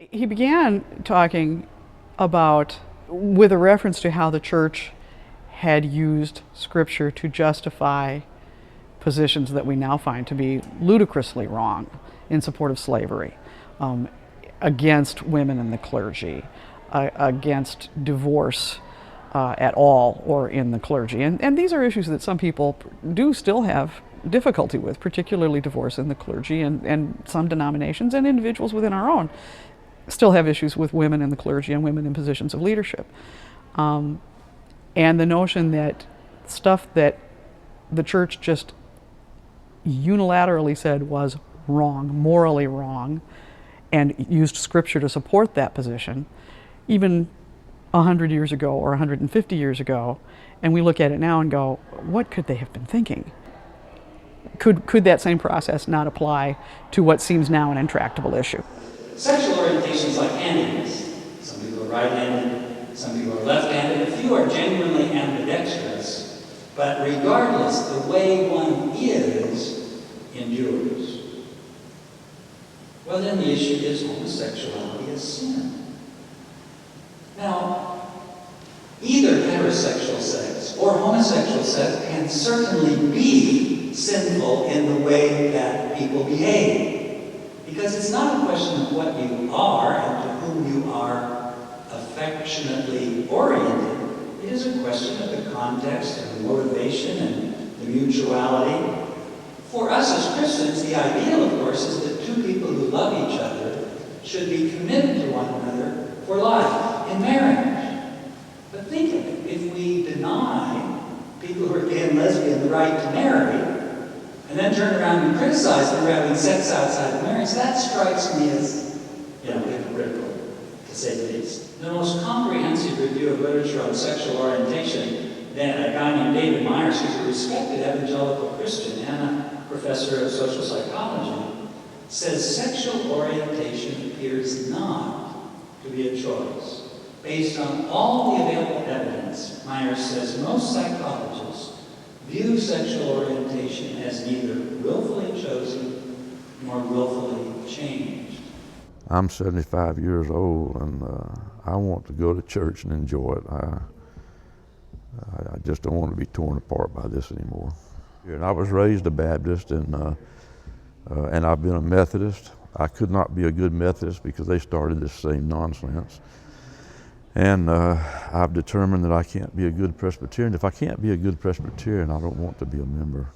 He began talking about, with a reference to how the church had used Scripture to justify positions that we now find to be ludicrously wrong in support of slavery, against women in the clergy, against divorce at all or in the clergy. And these are issues that some people do still have difficulty with, particularly divorce in the clergy, and some denominations and individuals within our own still have issues with women in the clergy and women in positions of leadership. And the notion that stuff that the church just unilaterally said was wrong, morally wrong, and used Scripture to support that position, even 100 years ago or 150 years ago, and we look at it now and go, what could they have been thinking? Could that same process not apply to what seems now an intractable issue? Sexual orientation is like handedness. Some people are right-handed, some people are left-handed. A few are genuinely ambidextrous, but regardless, the way one is endures. Well, then the issue is homosexuality as sin. Now, either heterosexual sex or homosexual sex can certainly be sinful in the way that people behave. Because it's not a question of what you are and to whom you are affectionately oriented. It is a question of the context and the motivation and the mutuality. For us as Christians, the ideal, of course, is that two people who love each other should be committed to one another for life, in marriage. But think of it, if we deny people who are gay and lesbian the right to marry, and then turn around and criticize them for having sex outside of marriage, that strikes me as, hypocritical, to say the least. The most comprehensive review of literature on sexual orientation, then a guy named David Myers, who's a respected evangelical Christian and a professor of social psychology, says sexual orientation appears not to be a choice. Based on all the available evidence, Myers says most psychologists view sexual orientation as neither willfully chosen nor willfully changed. I'm 75 years old, and I want to go to church and enjoy it. I just don't want to be torn apart by this anymore. And I was raised a Baptist, and I've been a Methodist. I could not be a good Methodist because they started this same nonsense. And I've determined that I can't be a good Presbyterian. If I can't be a good Presbyterian, I don't want to be a member.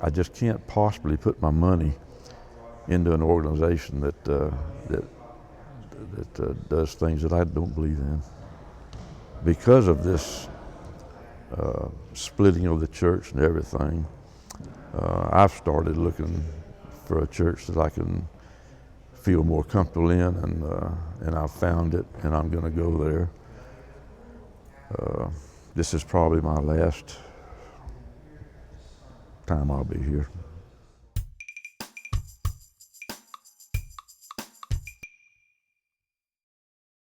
I just can't possibly put my money into an organization that does things that I don't believe in. Because of this splitting of the church and everything, I've started looking for a church that I can feel more comfortable in, and I've found it, and I'm going to go there. This is probably my last time I'll be here.